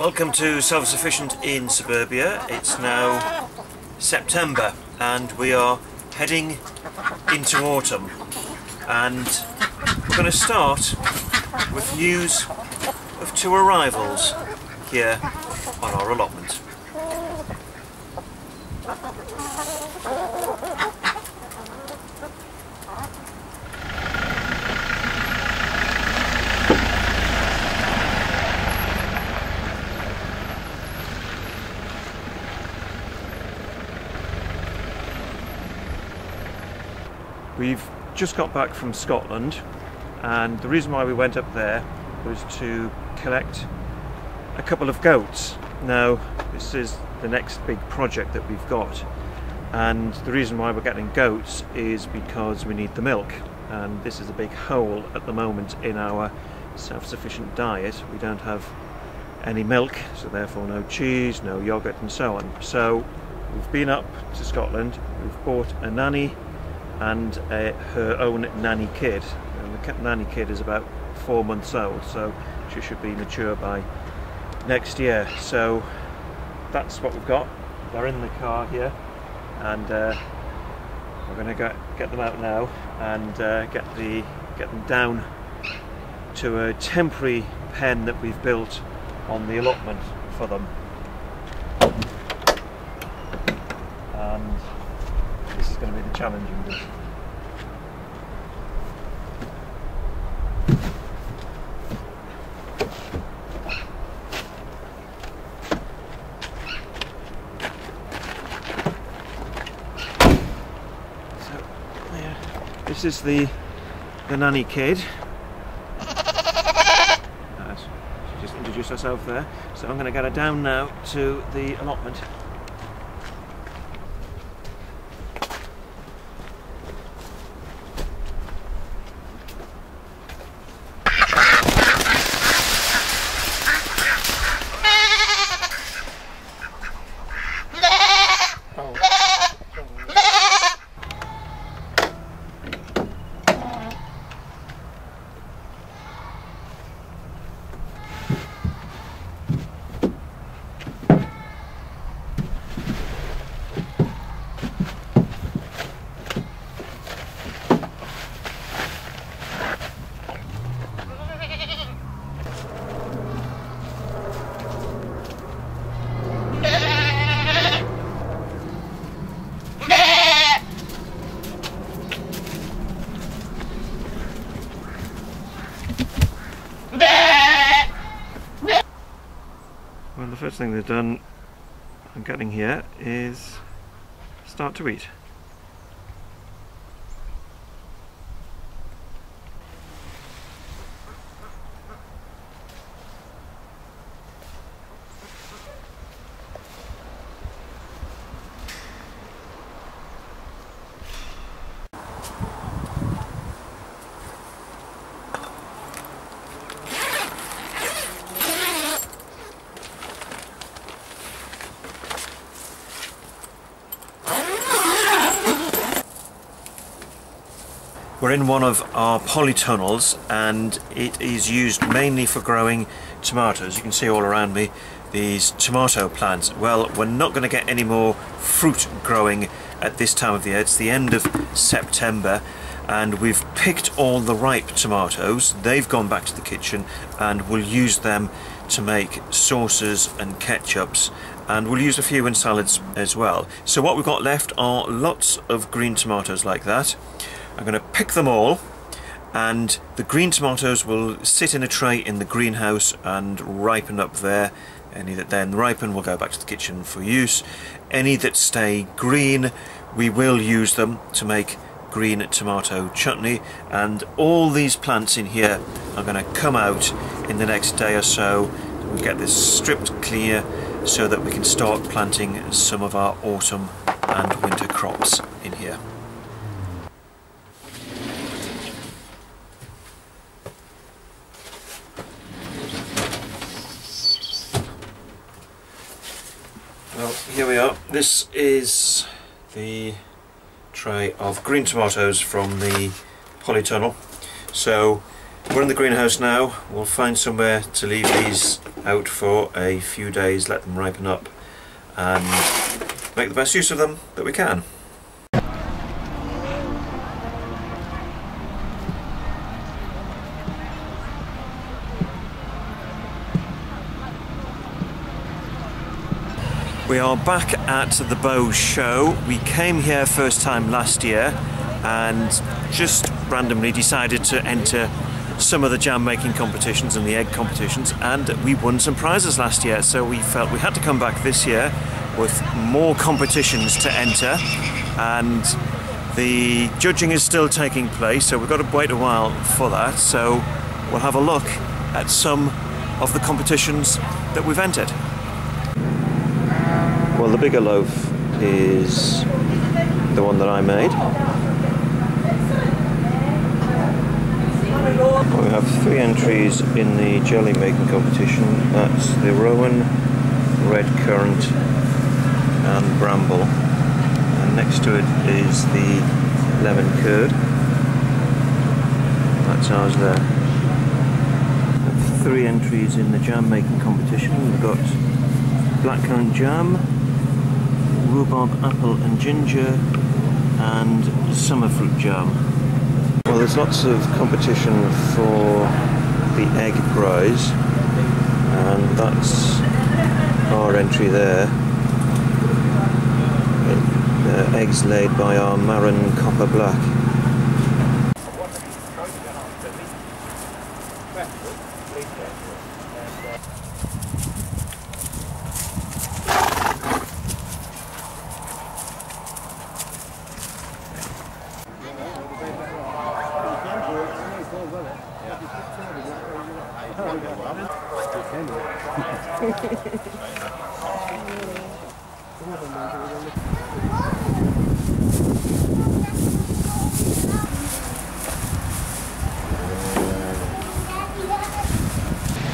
Welcome to Self-Sufficient in Suburbia. It's now September and we are heading into autumn, and we're going to start with news of two arrivals here on our allotment. We've just got back from Scotland, and the reason why we went up there was to collect a couple of goats. Now, this is the next big project that we've got, and the reason why we're getting goats is because we need the milk, and this is a big hole at the moment in our self-sufficient diet. We don't have any milk, so therefore no cheese, no yogurt and so on. So we've been up to Scotland, we've bought a nanny and her own nanny kid, and the nanny kid is about 4 months old, so she should be mature by next year. So that's what we've got. They're in the car here, and we're going to get them out now and get them down to a temporary pen that we've built on the allotment for them. And this is going to be the challenging bit. So, yeah, this is the nanny kid. She just introduced herself there. So I'm going to get her down now to the allotment. Well, the first thing they've done, I'm getting here, is start to eat. We're in one of our polytunnels, and it is used mainly for growing tomatoes. You can see all around me these tomato plants. Well, we're not going to get any more fruit growing at this time of the year. It's the end of September, and we've picked all the ripe tomatoes. They've gone back to the kitchen, and we'll use them to make sauces and ketchups, and we'll use a few in salads as well. So what we've got left are lots of green tomatoes like that. I'm going to pick them all, and the green tomatoes will sit in a tray in the greenhouse and ripen up there. Any that then ripen will go back to the kitchen for use. Any that stay green, we will use them to make green tomato chutney, and all these plants in here are going to come out in the next day or so. We'll get this stripped clear so that we can start planting some of our autumn and winter crops in here. Well, here we are. This is the tray of green tomatoes from the polytunnel. So We're in the greenhouse now. We'll find somewhere to leave these out for a few days, let them ripen up and make the best use of them that we can. We are back at the Bow Show. We came here first time last year and just randomly decided to enter some of the jam making competitions and the egg competitions, and we won some prizes last year, so we felt we had to come back this year with more competitions to enter, and the judging is still taking place, so we've got to wait a while for that. So we'll have a look at some of the competitions that we've entered. Well, the bigger loaf is the one that I made. We have 3 entries in the jelly making competition. That's the rowan, red currant and bramble. And next to it is the lemon curd. That's ours there. We have 3 entries in the jam making competition. We've got blackcurrant jam, rhubarb, apple and ginger, and summer fruit jam. Well, there's lots of competition for the egg prize, and that's our entry there. Eggs laid by our Marrow Copper Black.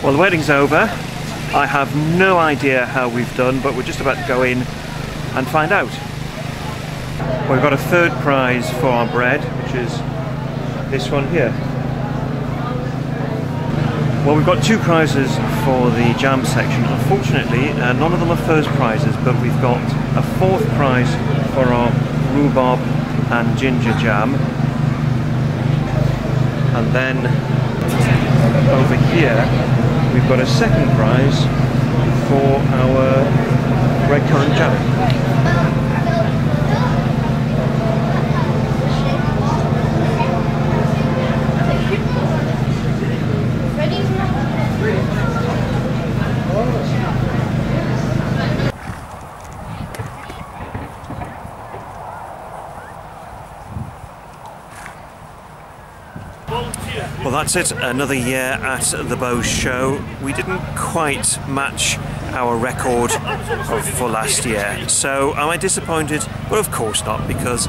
Well, the wedding's over. I have no idea how we've done, but we're just about to go in and find out. We've got a 3rd prize for our bread, which is this one here. Well, we've got 2 prizes for the jam section. Unfortunately, none of them are first prizes, but we've got a 4th prize for our rhubarb and ginger jam. And then over here, we've got a 2nd prize for our red currant jam. Well, that's it, another year at the Bow Show. We didn't quite match our record for last year, so am I disappointed? Well, of course not, because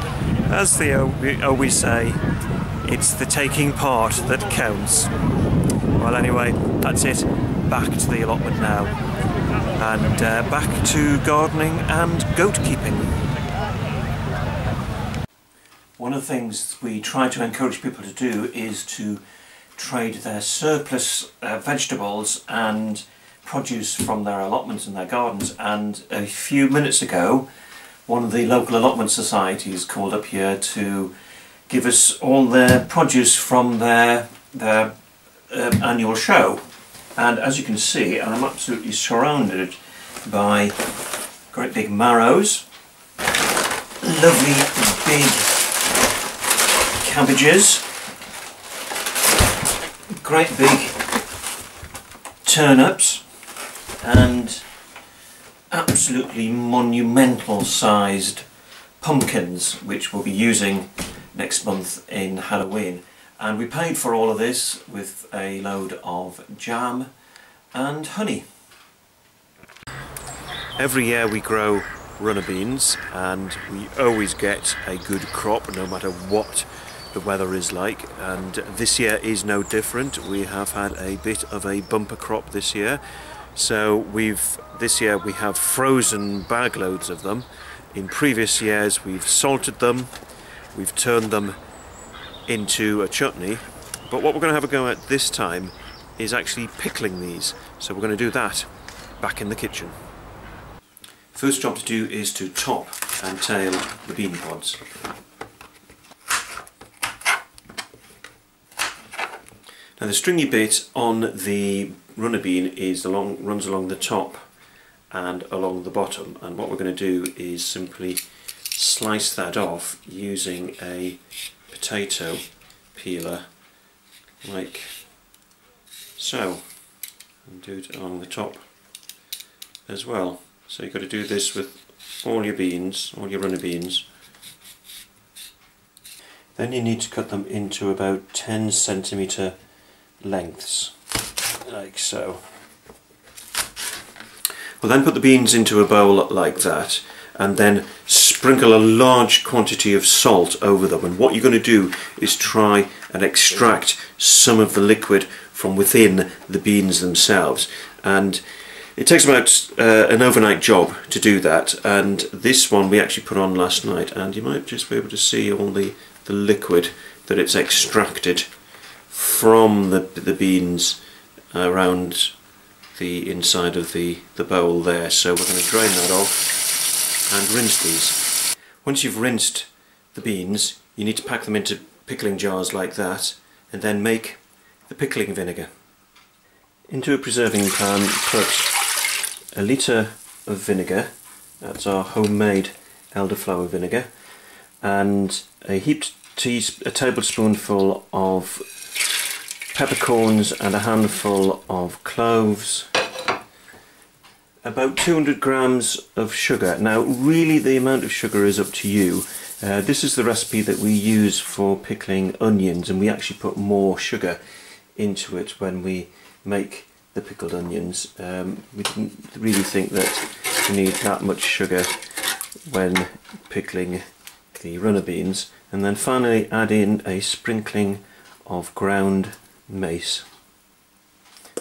as they always say, it's the taking part that counts. Well, anyway, that's it, back to the allotment now, and back to gardening and goat keeping. One of the things we try to encourage people to do is to trade their surplus vegetables and produce from their allotments and their gardens, and a few minutes ago one of the local allotment societies called up here to give us all their produce from their annual show, and as you can see, I'm absolutely surrounded by great big marrows, lovely big cabbages, great big turnips, and absolutely monumental sized pumpkins, which we'll be using next month in Halloween. And we paid for all of this with a load of jam and honey. Every year we grow runner beans, and we always get a good crop no matter what the weather is like, and this year is no different. We have had a bit of a bumper crop this year, so this year we have frozen bag loads of them. In previous years we've salted them, we've turned them into a chutney, But what we're going to have a go at this time is actually pickling these. So we're going to do that back in the kitchen. First job to do is to top and tail the bean pods. Now the stringy bit on the runner bean runs along the top and along the bottom, and what we're going to do is simply slice that off using a potato peeler like so, and do it along the top as well. So you've got to do this with all your beans, all your runner beans. Then you need to cut them into about 10 centimetre lengths, like so. We'll then put the beans into a bowl like that, and then sprinkle a large quantity of salt over them. And what you're going to do is try and extract some of the liquid from within the beans themselves. And it takes about an overnight job to do that. And this one we actually put on last night, and you might just be able to see all the liquid that it's extracted from the beans around the inside of the bowl there. So we're going to drain that off and rinse these. Once you've rinsed the beans, you need to pack them into pickling jars like that, and then make the pickling vinegar. Into a preserving pan, put a litre of vinegar, that's our homemade elderflower vinegar, and a tablespoonful of peppercorns and a handful of cloves, about 200 grams of sugar. Now really the amount of sugar is up to you. This is the recipe that we use for pickling onions, and we actually put more sugar into it when we make the pickled onions. We didn't really think that you need that much sugar when pickling the runner beans. And then finally add in a sprinkling of ground mace.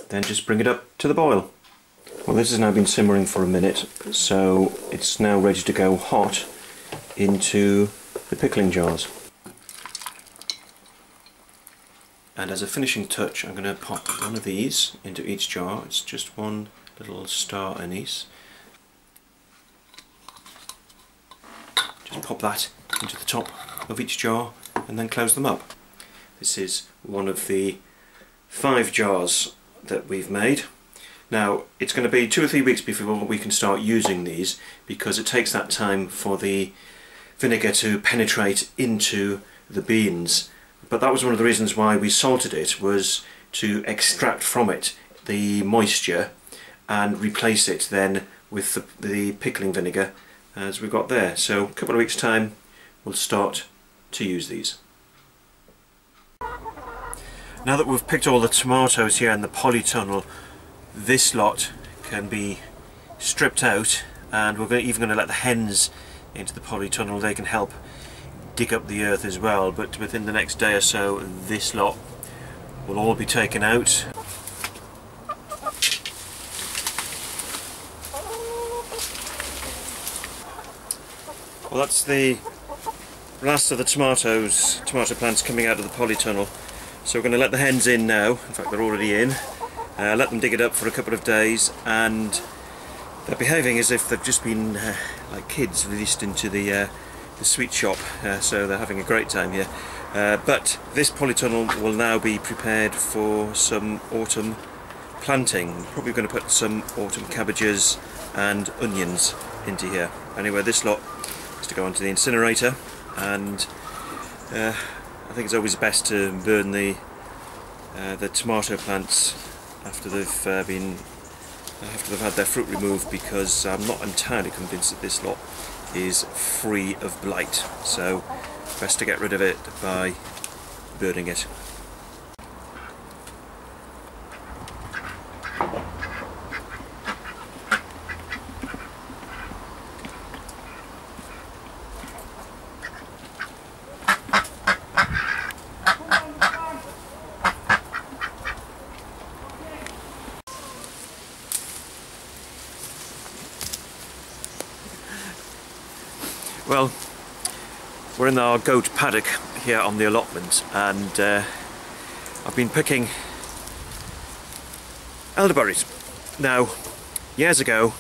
Then just bring it up to the boil. Well, this has now been simmering for a minute, so it's now ready to go hot into the pickling jars. And as a finishing touch, I'm going to pop one of these into each jar. It's just one little star anise. Just pop that into the top of each jar and then close them up. This is one of the 5 jars that we've made. Now it's going to be 2 or 3 weeks before we can start using these, because it takes that time for the vinegar to penetrate into the beans. But that was one of the reasons why we salted it, was to extract from it the moisture and replace it then with the pickling vinegar as we've got there. So a couple of weeks time we'll start to use these. Now that we've picked all the tomatoes here in the polytunnel, this lot can be stripped out, and we're even going to let the hens into the polytunnel. They can help dig up the earth as well, but within the next day or so this lot will all be taken out. Well, that's the last of the tomato plants coming out of the polytunnel. So we're going to let the hens in now. In fact, they're already in. Let them dig it up for a couple of days, and they're behaving as if they've just been like kids released into the sweet shop, so they're having a great time here. But this polytunnel will now be prepared for some autumn planting. We're probably going to put some autumn cabbages and onions into here. Anyway, this lot is to go onto the incinerator, and I think it's always best to burn the tomato plants after they've had their fruit removed, because I'm not entirely convinced that this lot is free of blight, so best to get rid of it by burning it. Well, we're in our goat paddock here on the allotment, and I've been picking elderberries. Now, years ago,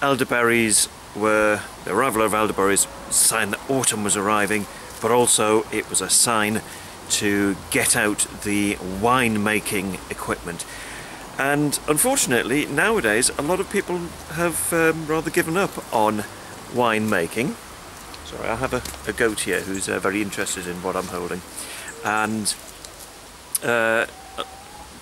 elderberries were, the arrival of elderberries was a sign that autumn was arriving, but also it was a sign to get out the wine making equipment. And unfortunately, nowadays, a lot of people have rather given up on wine making. Sorry, I have a goat here who's very interested in what I'm holding. And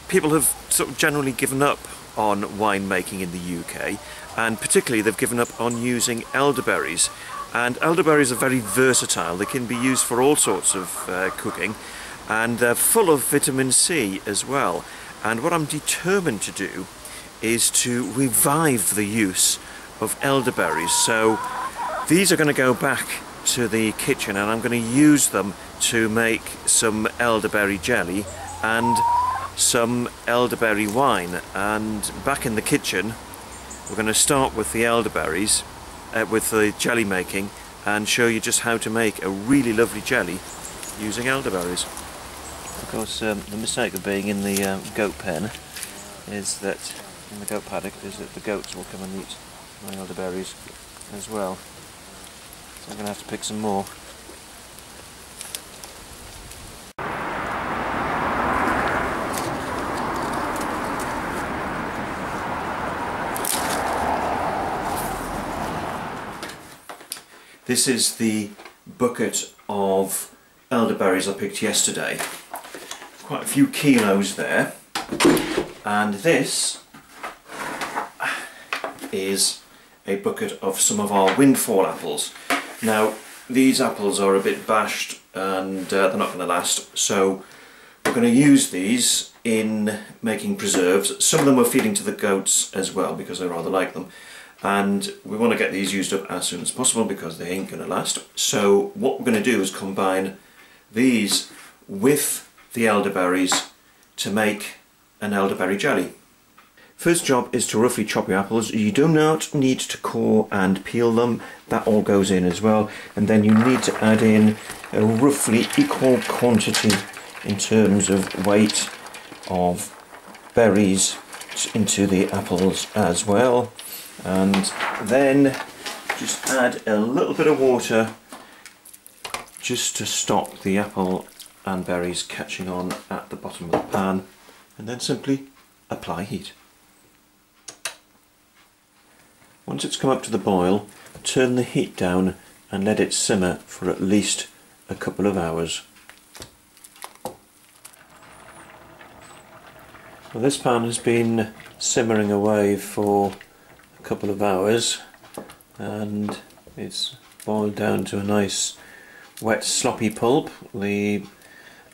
people have sort of generally given up on wine making in the UK, and particularly they've given up on using elderberries. And elderberries are very versatile. They can be used for all sorts of cooking, and they're full of vitamin C as well. And what I'm determined to do is to revive the use of elderberries. So these are going to go back to the kitchen, and I'm going to use them to make some elderberry jelly and some elderberry wine. And back in the kitchen, we're going to start with the elderberries, with the jelly making, and show you just how to make a really lovely jelly using elderberries. Of course, the mistake of being in the goat pen is that, in the goat paddock, is that the goats will come and eat my elderberries as well. So I'm going to have to pick some more. This is the bucket of elderberries I picked yesterday. Quite a few kilos there. And this is a bucket of some of our windfall apples. Now, these apples are a bit bashed and they're not going to last, so we're going to use these in making preserves. Some of them we're feeding to the goats as well because I rather like them. And we want to get these used up as soon as possible because they ain't going to last. So what we're going to do is combine these with the elderberries to make an elderberry jelly. First job is to roughly chop your apples. You do not need to core and peel them, that all goes in as well. And then you need to add in a roughly equal quantity in terms of weight of berries into the apples as well. And then just add a little bit of water just to stop the apple and berries catching on at the bottom of the pan, and then simply apply heat. Once it's come up to the boil, turn the heat down and let it simmer for at least a couple of hours. Well, this pan has been simmering away for a couple of hours and it's boiled down to a nice wet sloppy pulp. The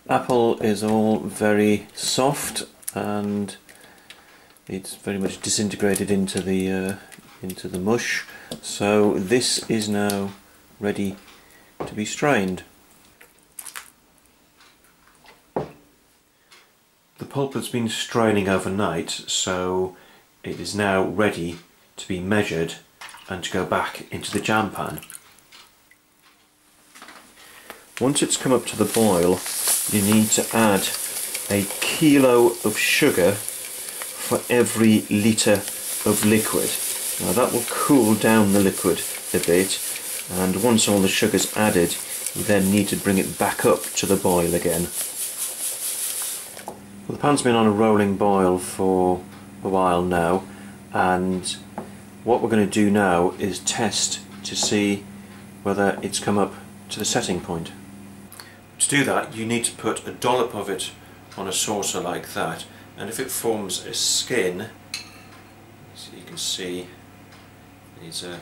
apple is all very soft and it's very much disintegrated into the mush, so this is now ready to be strained. The pulp has been straining overnight, so it is now ready to be measured and to go back into the jam pan. Once it's come up to the boil, you need to add a kilo of sugar for every litre of liquid. Now that will cool down the liquid a bit, and once all the sugar's added, you then need to bring it back up to the boil again. Well, the pan's been on a rolling boil for a while now, and what we're going to do now is test to see whether it's come up to the setting point. To do that, you need to put a dollop of it on a saucer like that, and if it forms a skin, so you can see there's a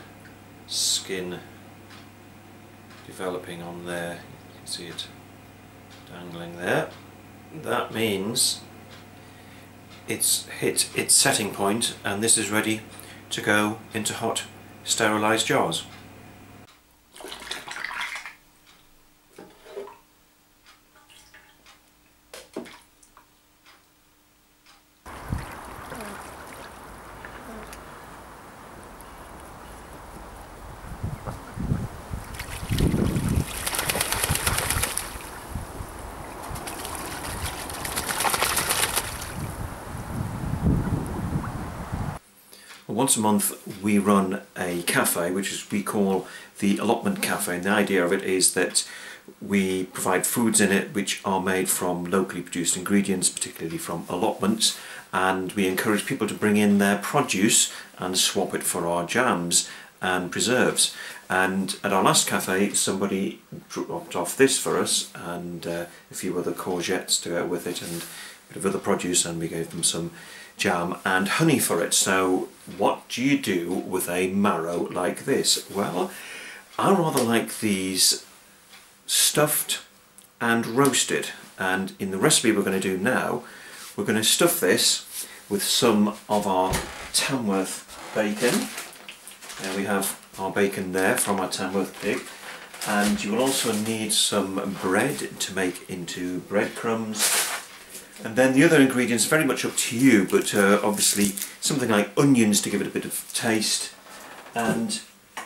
skin developing on there, you can see it dangling there. That means it's hit its setting point and this is ready to go into hot sterilised jars. once a month we run a cafe which we call the Allotment Cafe, and the idea of it is that we provide foods in it which are made from locally produced ingredients, particularly from allotments, and we encourage people to bring in their produce and swap it for our jams and preserves. And at our last cafe somebody dropped off this for us and a few other courgettes to go with it and a bit of other produce, and we gave them some jam and honey for it. So what do you do with a marrow like this? Well, I rather like these stuffed and roasted, and in the recipe we're going to do now, we're going to stuff this with some of our Tamworth bacon. There we have our bacon there from our Tamworth pig, and you will also need some bread to make into breadcrumbs. And then the other ingredients, very much up to you, but obviously something like onions to give it a bit of taste, and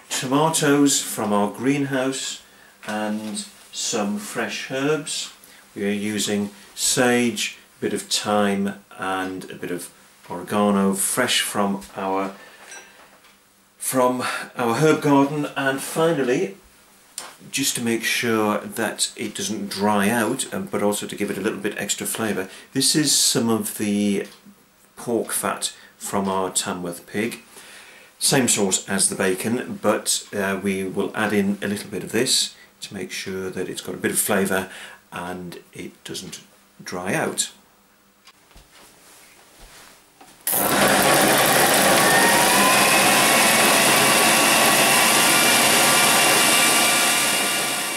tomatoes from our greenhouse, and some fresh herbs. We are using sage, a bit of thyme and a bit of oregano, fresh from our herb garden. And finally, just to make sure that it doesn't dry out, but also to give it a little bit extra flavour, this is some of the pork fat from our Tamworth pig. Same source as the bacon, but we will add in a little bit of this to make sure that it's got a bit of flavour and it doesn't dry out.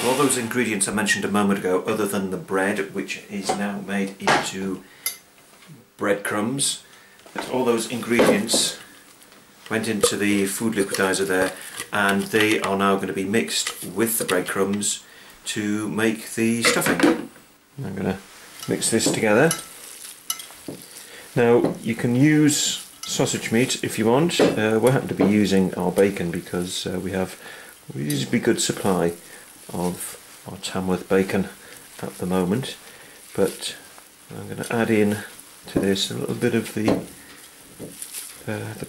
All those ingredients I mentioned a moment ago, other than the bread, which is now made into breadcrumbs, all those ingredients went into the food liquidizer there, and they are now going to be mixed with the breadcrumbs to make the stuffing. I'm going to mix this together. Now you can use sausage meat if you want. We happen to be using our bacon because we have a reasonably good supply of our Tamworth bacon at the moment, but I'm going to add in to this a little bit of the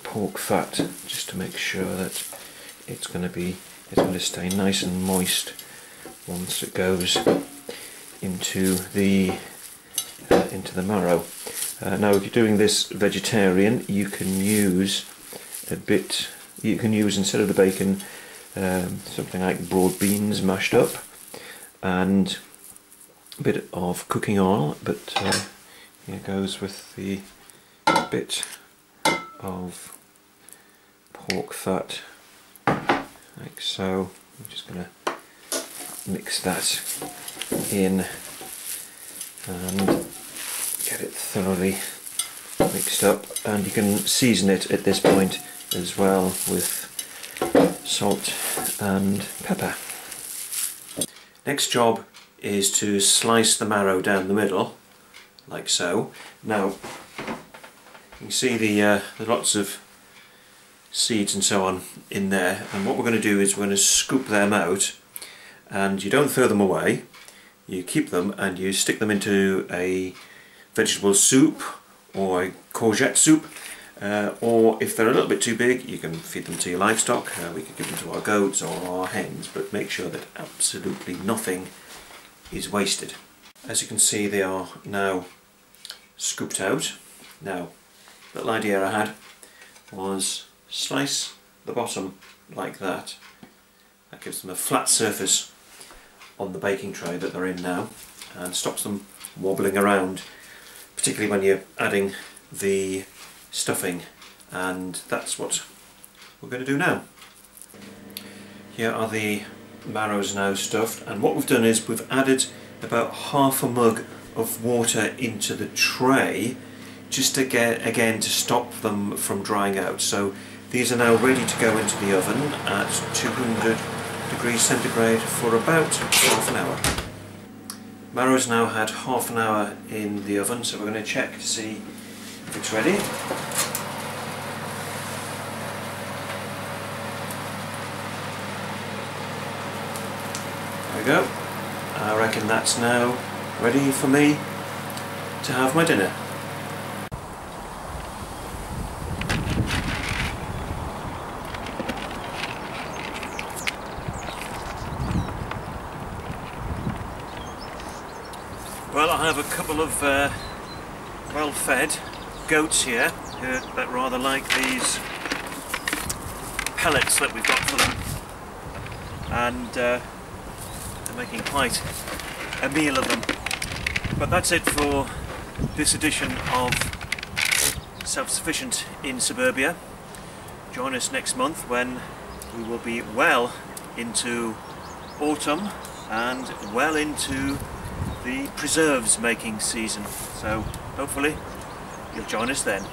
pork fat, just to make sure that it's going to stay nice and moist once it goes into the marrow. Now, if you're doing this vegetarian, you can use instead of the bacon something like broad beans mashed up and a bit of cooking oil, but here goes with the bit of pork fat, like so. I'm just going to mix that in and get it thoroughly mixed up, and you can season it at this point as well with salt and pepper. Next job is to slice the marrow down the middle, like so. Now you can see the lots of seeds and so on in there, and what we're going to do is we're going to scoop them out, and you don't throw them away, you keep them and you stick them into a vegetable soup or a courgette soup, or if they're a little bit too big you can feed them to your livestock. We could give them to our goats or our hens, but make sure that absolutely nothing is wasted. As you can see, they are now scooped out. Now, the little idea I had was slice the bottom like that. That gives them a flat surface on the baking tray that they're in now and stops them wobbling around, particularly when you're adding the stuffing, and that's what we're going to do now. Here are the marrows now stuffed, and what we've done is we've added about half a mug of water into the tray just to get, again, to stop them from drying out. So these are now ready to go into the oven at 200 degrees centigrade for about half an hour. Marrow's now had half an hour in the oven, so we're going to check to see if it's ready. There we go. I reckon that's now ready for me to have my dinner. Well, I have a couple of well-fed goats here that rather like these pellets that we've got for them, and they're making quite a meal of them. But that's it for this edition of Self-Sufficient in Suburbia. Join us next month when we will be well into autumn and well into the preserves making season. So hopefully you'll join us then.